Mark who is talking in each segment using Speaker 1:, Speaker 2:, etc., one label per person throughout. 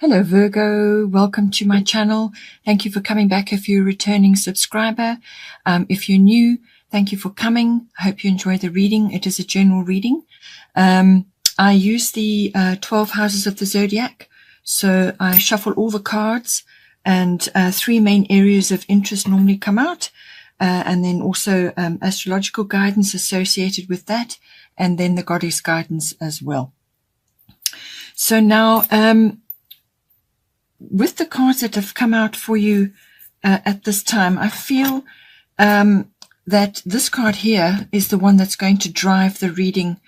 Speaker 1: Hello Virgo, welcome to my channel. Thank you for coming back if you're a returning subscriber. If you're new, thank you for coming. I hope you enjoy the reading. It is a general reading. I use the 12 houses of the zodiac. So I shuffle all the cards and three main areas of interest normally come out. And then also astrological guidance associated with that. And then the goddess guidance as well. So now, with the cards that have come out for you at this time, I feel that this card here is the one that's going to drive the reading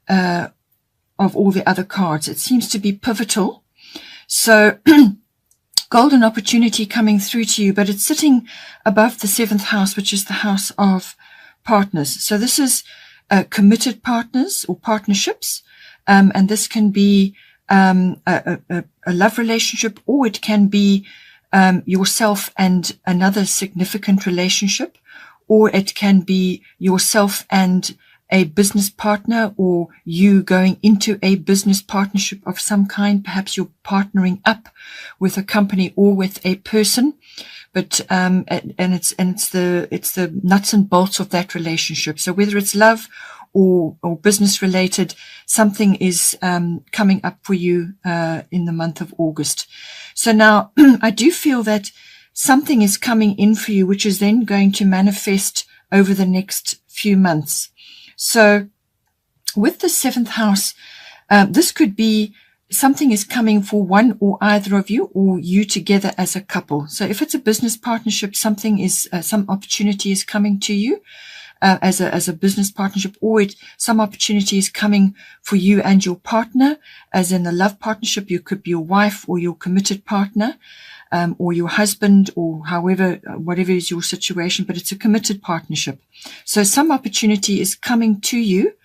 Speaker 1: of all the other cards. It seems to be pivotal. So golden opportunity coming through to you, but it's sitting above the 7th house, which is the house of partners. So this is committed partners or partnerships, and this can be a love relationship, or it can be yourself and another significant relationship, or it can be yourself and a business partner, or you going into a business partnership of some kind. Perhaps you're partnering up with a company or with a person, but it's the nuts and bolts of that relationship. So whether it's love or business related, something is coming up for you in the month of August. So now I do feel that something is coming in for you, which is then going to manifest over the next few months. So with the 7th house, this could be something is coming for one or either of you, or you together as a couple. So if it's a business partnership, something is some opportunity is coming to you as a business partnership, or some opportunity is coming for you and your partner, as in a love partnership. You could be your wife or your committed partner, or your husband, or whatever is your situation, but it's a committed partnership. So some opportunity is coming to you,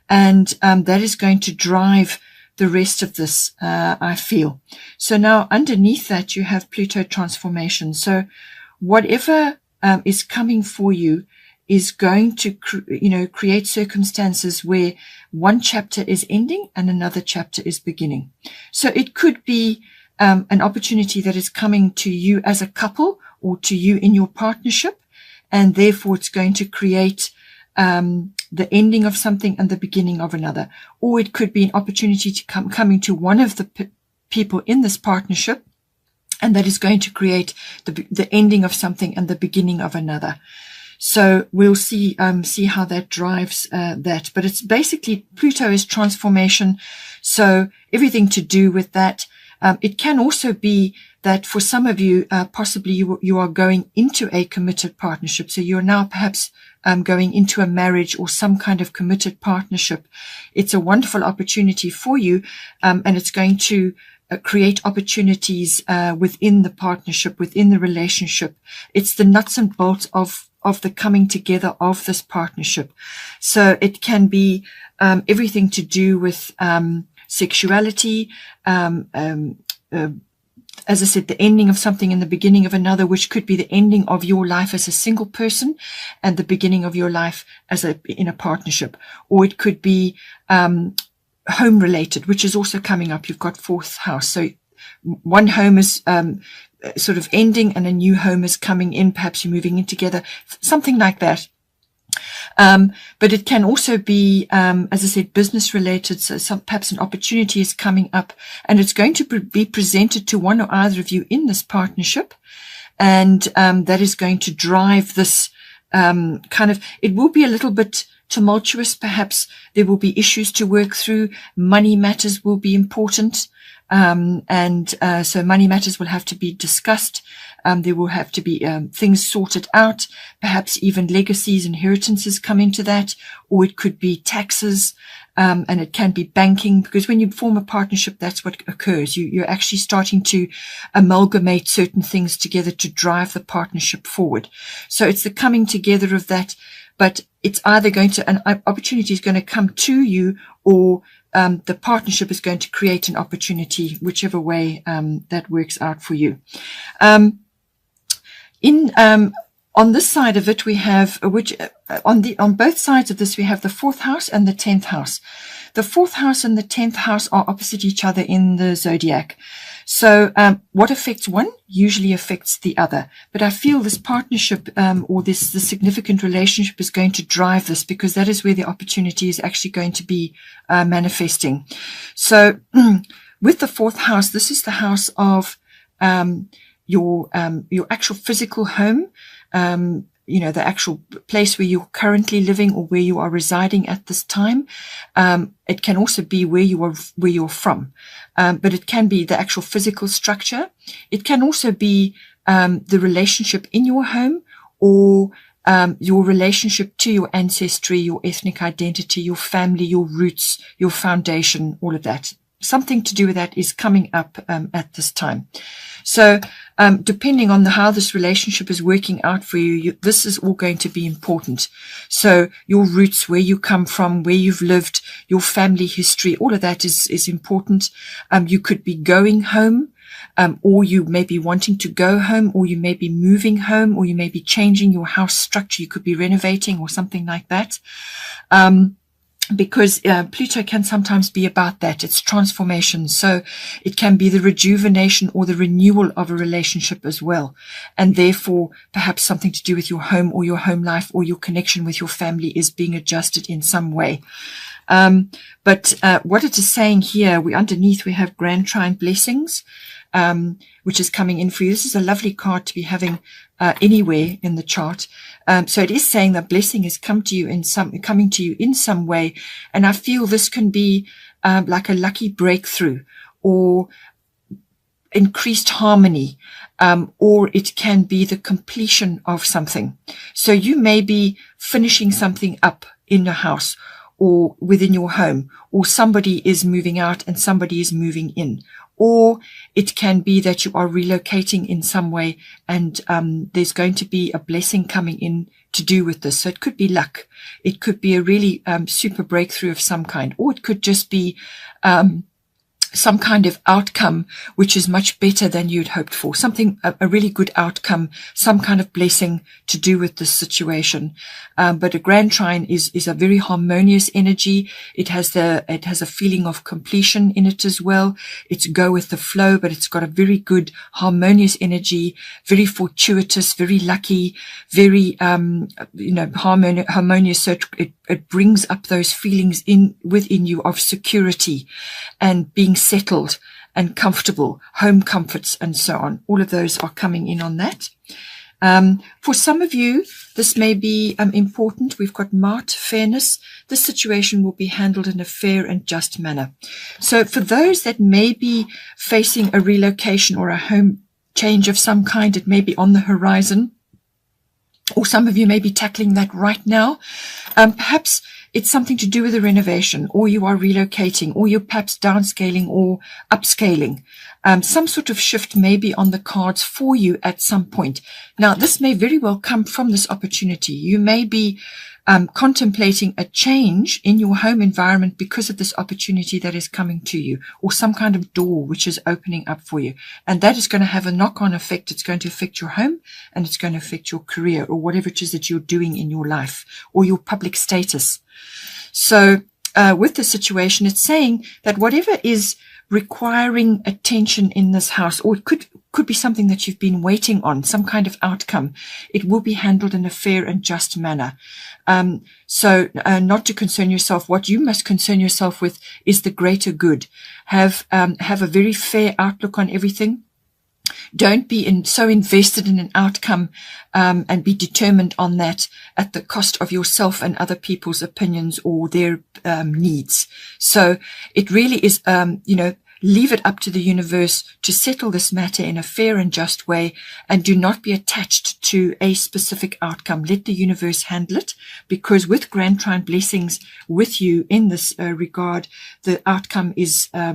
Speaker 1: and that is going to drive the rest of this, I feel. So now underneath that, you have Pluto transformation. So whatever is coming for you is going to create circumstances where one chapter is ending and another chapter is beginning. So it could be an opportunity that is coming to you as a couple, or to you in your partnership, and therefore it's going to create the ending of something and the beginning of another. Or it could be an opportunity to coming to one of the people in this partnership, and that is going to create the ending of something and the beginning of another. So we'll see how that drives that. But it's basically, Pluto is transformation, so everything to do with that. It can also be that for some of you, possibly you are going into a committed partnership. So you're now perhaps going into a marriage or some kind of committed partnership. It's a wonderful opportunity for you, and it's going to create opportunities within the partnership, within the relationship. It's the nuts and bolts of the coming together of this partnership. So it can be everything to do with sexuality, as I said, the ending of something and the beginning of another, which could be the ending of your life as a single person and the beginning of your life in a partnership. Or it could be home related, which is also coming up. You've got 4th house. So one home is sort of ending and a new home is coming in. Perhaps you're moving in together, something like that. But it can also be, as I said, business related. So perhaps an opportunity is coming up, and it's going to be presented to one or either of you in this partnership. And that is going to drive this it will be a little bit tumultuous. Perhaps there will be issues to work through. Money matters will be important. So money matters will have to be discussed. There will have to be things sorted out, perhaps even legacies, inheritances come into that, or it could be taxes, and it can be banking, because when you form a partnership, that's what occurs. You're actually starting to amalgamate certain things together to drive the partnership forward. So it's the coming together of that, but it's either an opportunity is going to come to you, or the partnership is going to create an opportunity, whichever way that works out for you. On this side of it, we have on both sides of this, we have the 4th house and the 10th house. The 4th house and the 10th house are opposite each other in the zodiac. So what affects one usually affects the other. But I feel this partnership or this significant relationship is going to drive this, because that is where the opportunity is actually going to be manifesting. So with the fourth house, this is the house of your actual physical home, the actual place where you're currently living or where you are residing at this time. It can also be where you're from, but it can be the actual physical structure. It can also be the relationship in your home, or your relationship to your ancestry, your ethnic identity, your family, your roots, your foundation, all of that. Something to do with that is coming up at this time. So depending on how this relationship is working out for you, this is all going to be important. So your roots, where you come from, where you've lived, your family history, all of that is important. You could be going home, or you may be wanting to go home, or you may be moving home, or you may be changing your house structure. You could be renovating or something like that. Because Pluto can sometimes be about that. It's transformation. So it can be the rejuvenation or the renewal of a relationship as well. And therefore, perhaps something to do with your home or your home life or your connection with your family is being adjusted in some way. But what it is saying here, we have Grand Trine blessings, which is coming in for you. This is a lovely card to be having anywhere in the chart. So it is saying that blessing is coming to you in some way. And I feel this can be like a lucky breakthrough or increased harmony, or it can be the completion of something. So you may be finishing something up in your house or within your home, or somebody is moving out and somebody is moving in. Or it can be that you are relocating in some way, and there's going to be a blessing coming in to do with this. So it could be luck. It could be a really super breakthrough of some kind, or it could just be some kind of outcome which is much better than you'd hoped for. Something, a really good outcome, some kind of blessing to do with this situation. But a Grand Trine is a very harmonious energy. It has a feeling of completion in it as well. It's go with the flow, but it's got a very good harmonious energy, very fortuitous, very lucky, very harmonious. So it brings up those feelings within you of security and being settled and comfortable, home comforts and so on. All of those are coming in on that. For some of you, this may be important. We've got Mart, fairness. This situation will be handled in a fair and just manner. So for those that may be facing a relocation or a home change of some kind, it may be on the horizon, or some of you may be tackling that right now. Perhaps it's something to do with a renovation, or you are relocating, or you're perhaps downscaling or upscaling. Some sort of shift may be on the cards for you at some point. Now, this may very well come from this opportunity. You may be contemplating a change in your home environment because of this opportunity that is coming to you, or some kind of door which is opening up for you. And that is going to have a knock-on effect. It's going to affect your home, and it's going to affect your career, or whatever it is that you're doing in your life, or your public status. So with the situation, it's saying that whatever is requiring attention in this house, or it could be something that you've been waiting on, some kind of outcome, it will be handled in a fair and just manner. So not to concern yourself. What you must concern yourself with is the greater good. Have a very fair outlook on everything. Don't be so invested in an outcome and be determined on that at the cost of yourself and other people's opinions or their needs. So it really is, leave it up to the universe to settle this matter in a fair and just way, and do not be attached to a specific outcome. Let the universe handle it, because with Grand Trine blessings with you in this regard, the outcome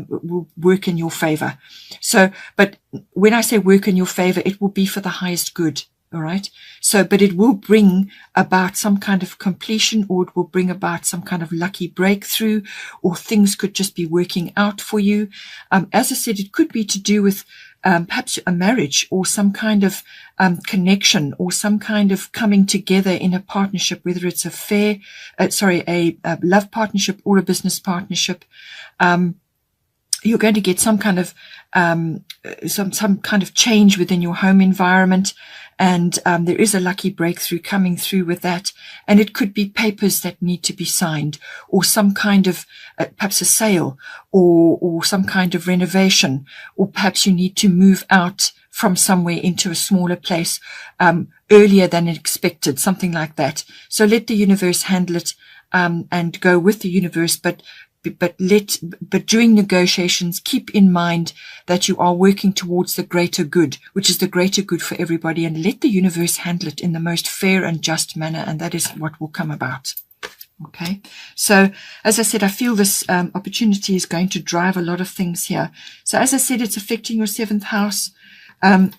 Speaker 1: will work in your favor. So, but when I say work in your favor, it will be for the highest good. All right. So, but it will bring about some kind of completion, or it will bring about some kind of lucky breakthrough, or things could just be working out for you. As I said, it could be to do with perhaps a marriage, or some kind of connection, or some kind of coming together in a partnership, whether it's a love partnership or a business partnership. you're going to get some kind of some kind of change within your home environment, and there is a lucky breakthrough coming through with that. And it could be papers that need to be signed, or some kind of perhaps a sale, or some kind of renovation, or perhaps you need to move out from somewhere into a smaller place earlier than expected, something like that. So let the universe handle it, and go with the universe, but during negotiations, keep in mind that you are working towards the greater good, which is the greater good for everybody, and let the universe handle it in the most fair and just manner, and that is what will come about. Okay, so as I said, I feel this opportunity is going to drive a lot of things here. So as I said, it's affecting your 7th house.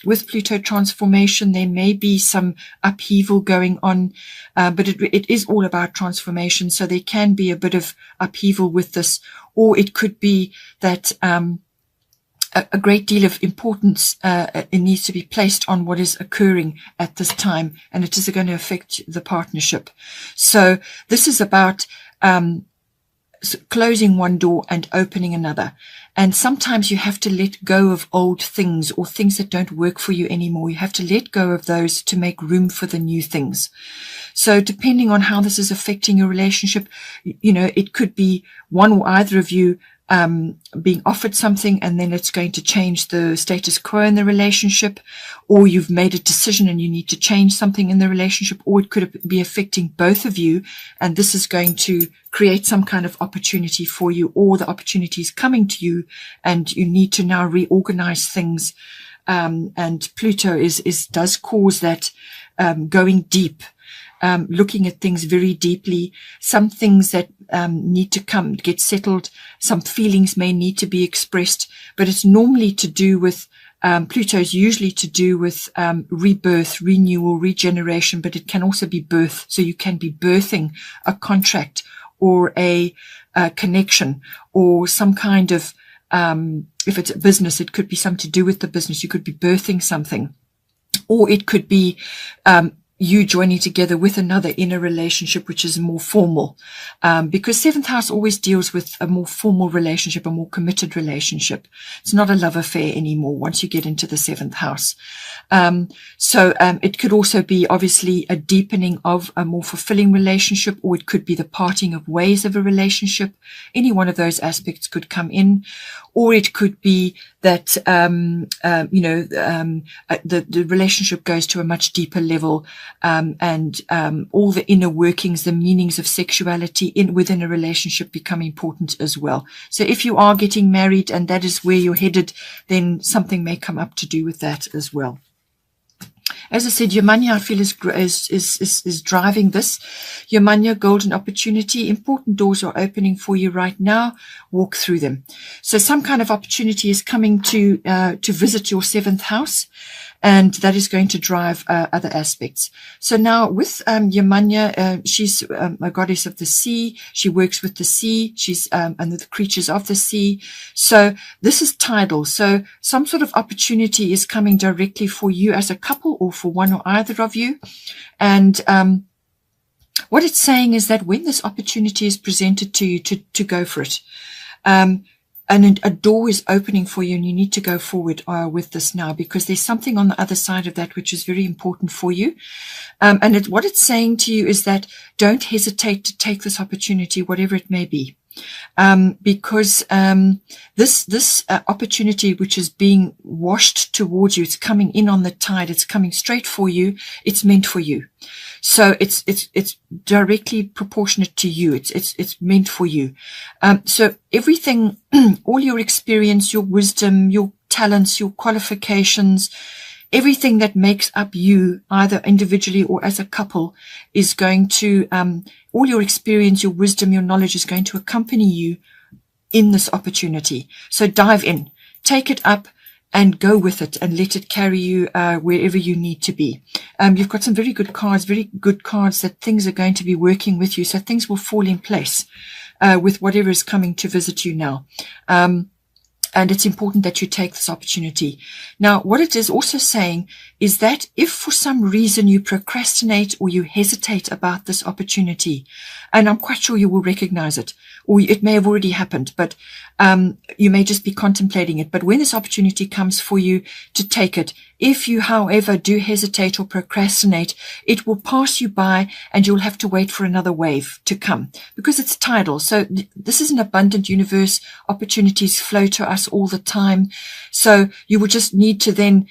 Speaker 1: With Pluto transformation, there may be some upheaval going on, but it is all about transformation. So there can be a bit of upheaval with this, or it could be that a great deal of importance it needs to be placed on what is occurring at this time, and it is going to affect the partnership. So this is about closing one door and opening another. And sometimes you have to let go of old things, or things that don't work for you anymore. You have to let go of those to make room for the new things. So depending on how this is affecting your relationship, it could be one or either of you being offered something, and then it's going to change the status quo in the relationship, or you've made a decision and you need to change something in the relationship, or it could be affecting both of you, and this is going to create some kind of opportunity for you, or the opportunity is coming to you and you need to now reorganize things. And Pluto does cause that going deep. Looking at things very deeply, some things that need to get settled, some feelings may need to be expressed, but it's normally to do with, Pluto is usually to do with rebirth, renewal, regeneration, but it can also be birth. So you can be birthing a contract or a connection, or some kind of, if it's a business, it could be something to do with the business. You could be birthing something, or it could be you joining together with another in a relationship which is more formal, because 7th house always deals with a more formal relationship, a more committed relationship. It's not a love affair anymore once you get into the 7th house. So it could also be obviously a deepening of a more fulfilling relationship, or it could be the parting of ways of a relationship. Any one of those aspects could come in, or it could be that the relationship goes to a much deeper level, and all the inner workings, the meanings of sexuality within a relationship become important as well. So if you are getting married and that is where you're headed, then something may come up to do with that as well. As I said, your money, I feel, is driving this. Your money, golden opportunity, important doors are opening for you right now. Walk through them. So some kind of opportunity is coming to visit your 7th house, and that is going to drive other aspects. So now with Yamanya, she's a goddess of the sea. She works with the sea. She's and the creatures of the sea. So this is tidal. So some sort of opportunity is coming directly for you as a couple, or for one or either of you. And what it's saying is that when this opportunity is presented to you, to go for it. And a door is opening for you, and you need to go forward with this now, because there's something on the other side of that which is very important for you. And what it's saying to you is that don't hesitate to take this opportunity, whatever it may be. Because this opportunity which is being washed towards you, it's coming in on the tide, it's coming straight for you, it's meant for you. So it's directly proportionate to you. It's meant for you. So everything, all your experience, your wisdom, your talents, your qualifications, everything that makes up you, either individually or as a couple, is going to, all your experience, your wisdom, your knowledge is going to accompany you in this opportunity. So dive in, take it up, and go with it, and let it carry you wherever you need to be. You've got some very good cards that things are going to be working with you. So things will fall in place with whatever is coming to visit you now. And it's important that you take this opportunity. Now, what it is also saying is that if for some reason you procrastinate or you hesitate about this opportunity, and I'm quite sure you will recognize it, or it may have already happened, but you may just be contemplating it. But when this opportunity comes for you to take it, if you, however, do hesitate or procrastinate, it will pass you by and you'll have to wait for another wave to come because it's tidal. So this is an abundant universe. Opportunities flow to us all the time. So you will just need to then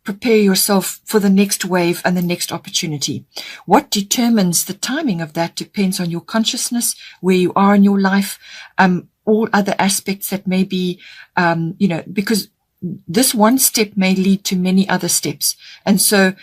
Speaker 1: prepare yourself for the next wave and the next opportunity. What determines the timing of that depends on your consciousness, where you are in your life, all other aspects that may be, because this one step may lead to many other steps. And so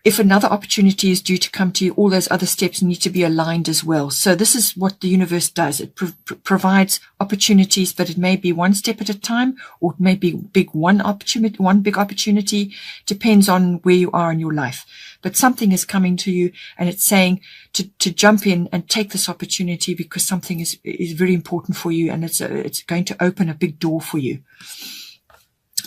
Speaker 1: if another opportunity is due to come to you, all those other steps need to be aligned as well. So this is what the universe does. It provides opportunities, but it may be one step at a time, or it may be one big opportunity, depends on where you are in your life. But something is coming to you and it's saying to jump in and take this opportunity because something is very important for you and it's going to open a big door for you.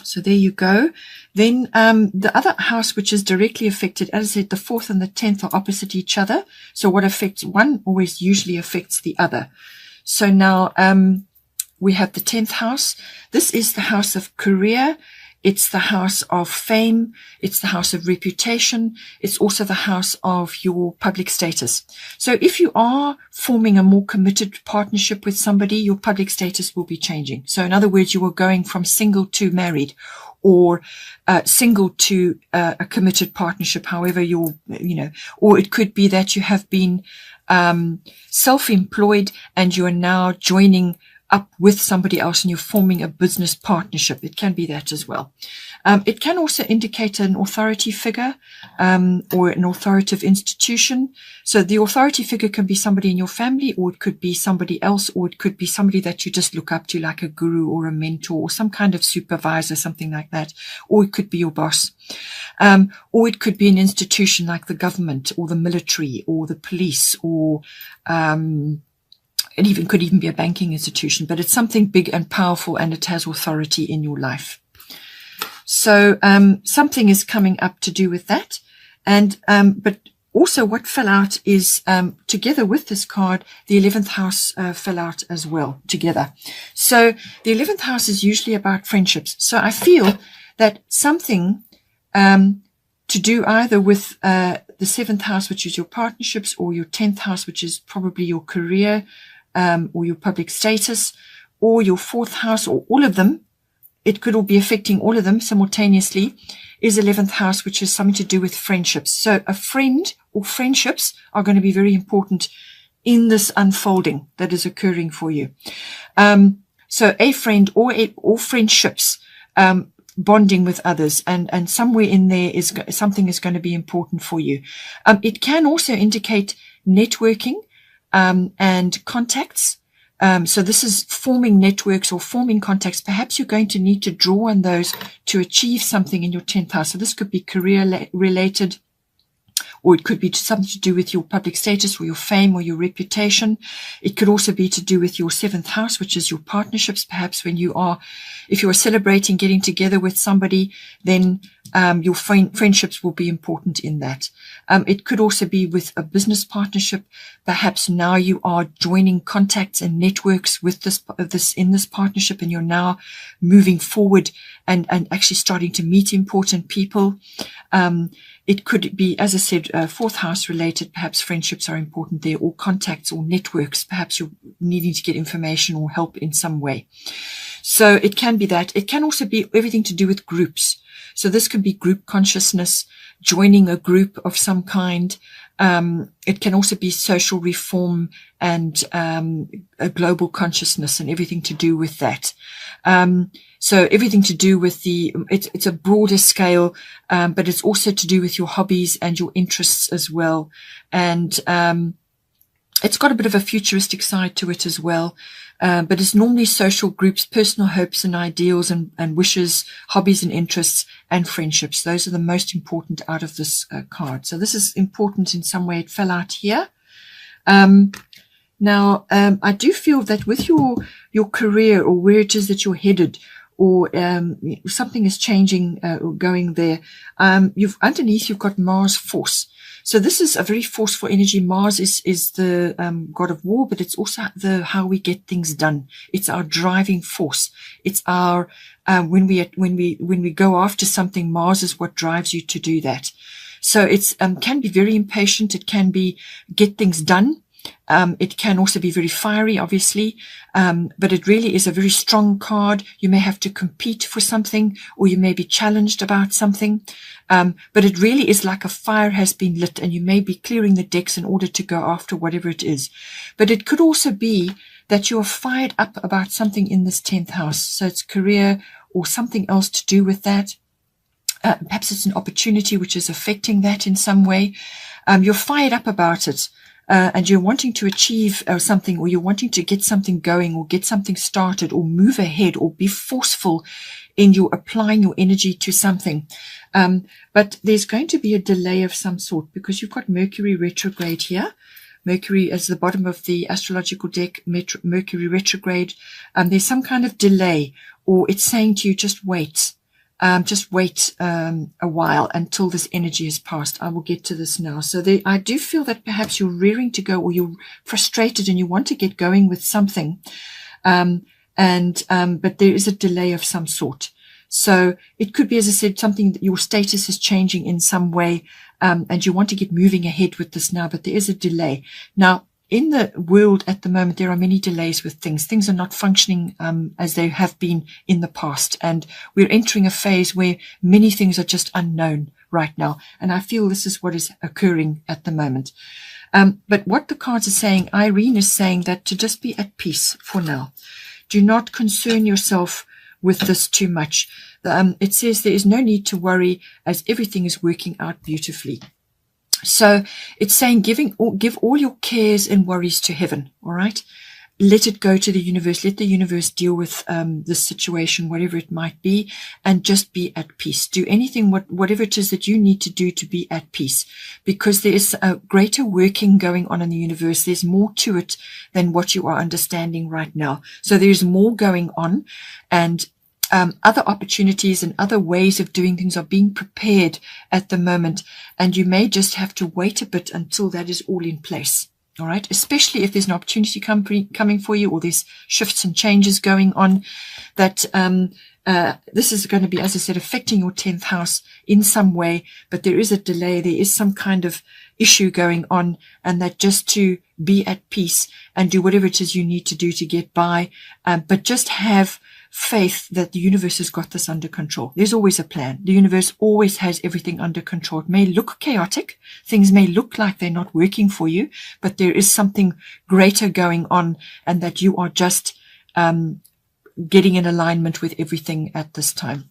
Speaker 1: So there you go. Then the other house which is directly affected, as I said, the 4th and the 10th are opposite each other. So what affects one always usually affects the other. So now we have the 10th house. This is the house of career. It's the house of fame. It's the house of reputation. It's also the house of your public status. So if you are forming a more committed partnership with somebody, your public status will be changing. So in other words, you are going from single to married, or single to a committed partnership, however or it could be that you have been self-employed and you are now joining up with somebody else and you're forming a business partnership. It can be that as well. It can also indicate an authority figure or an authoritative institution. So the authority figure can be somebody in your family, or it could be somebody else, or it could be somebody that you just look up to, like a guru or a mentor or some kind of supervisor, something like that. Or it could be your boss. Or it could be an institution like the government or the military or the police, or it could even be a banking institution, but it's something big and powerful and it has authority in your life. So something is coming up to do with that. And but also what fell out is together with this card, the 11th house fell out as well together. So the 11th house is usually about friendships. So I feel that something to do either with the 7th house, which is your partnerships, or your 10th house, which is probably your career, or your public status, or your 4th house, or all of them. It could all be affecting all of them simultaneously, is 11th house, which is something to do with friendships. So a friend or friendships are going to be very important in this unfolding that is occurring for you. So a friend or friendships, bonding with others, and somewhere in there is something is going to be important for you. It can also indicate networking and contacts. So this is forming networks or forming contacts. Perhaps you're going to need to draw on those to achieve something in your 10th house. So this could be career related, or it could be something to do with your public status or your fame or your reputation. It could also be to do with your 7th house, which is your partnerships. Perhaps if you are celebrating getting together with somebody, then your friendships will be important in that. It could also be with a business partnership. Perhaps now you are joining contacts and networks with in this partnership, and you're now moving forward and actually starting to meet important people. It could be, as I said, 4th house related. Perhaps friendships are important there, or contacts or networks. Perhaps you're needing to get information or help in some way. So it can be that. It can also be everything to do with groups. So this could be group consciousness, joining a group of some kind. It can also be social reform and a global consciousness and everything to do with that. So everything to do with it's a broader scale, but it's also to do with your hobbies and your interests as well. And it's got a bit of a futuristic side to it as well. But it's normally social groups, personal hopes and ideals and wishes, hobbies and interests, and friendships. Those are the most important out of this card. So this is important in some way. It fell out here. Now, I do feel that with your career, or where it is that you're headed, or something is changing, going there. Underneath you've got Mars force. So this is a very forceful energy. Mars is the god of war, but it's also how we get things done. It's our driving force. It's our when we go after something, Mars is what drives you to do that. So it's can be very impatient. It can be get things done. It can also be very fiery, obviously, but it really is a very strong card. You may have to compete for something, or you may be challenged about something, but it really is like a fire has been lit, and you may be clearing the decks in order to go after whatever it is. But it could also be that you're fired up about something in this 10th house. So it's career or something else to do with that. Perhaps it's an opportunity which is affecting that in some way. You're fired up about it. And you're wanting to achieve something, or you're wanting to get something going, or get something started, or move ahead, or be forceful in your applying your energy to something. But there's going to be a delay of some sort, because you've got Mercury retrograde here. Mercury is the bottom of the astrological deck, Mercury retrograde. There's some kind of delay, or it's saying to you, just wait. Just wait a while until this energy has passed. I will get to this now. So I do feel that perhaps you're rearing to go, or you're frustrated and you want to get going with something. But there is a delay of some sort. So it could be, as I said, something that your status is changing in some way, and you want to get moving ahead with this now, but there is a delay. Now, in the world at the moment, there are many delays with things. Things are not functioning as they have been in the past. And we're entering a phase where many things are just unknown right now. And I feel this is what is occurring at the moment. But what the cards are saying, Irene is saying that to just be at peace for now. Do not concern yourself with this too much. It says there is no need to worry, as everything is working out beautifully. So it's saying give all your cares and worries to heaven, all right? Let it go to the universe. Let the universe deal with this situation, whatever it might be, and just be at peace. Do anything, whatever it is that you need to do to be at peace, because there is a greater working going on in the universe. There's more to it than what you are understanding right now. So there's more going on, and other opportunities and other ways of doing things are being prepared at the moment, and you may just have to wait a bit until that is all in place. All right, especially if there's an opportunity coming for you, or there's shifts and changes going on, that this is going to be, as I said, affecting your 10th house in some way, but there is a delay. There is some kind of issue going on, and that just to be at peace and do whatever it is you need to do to get by, but just have faith that the universe has got this under control. There's always a plan. The universe always has everything under control. It may look chaotic. Things may look like they're not working for you, but there is something greater going on, and that you are just getting in alignment with everything at this time.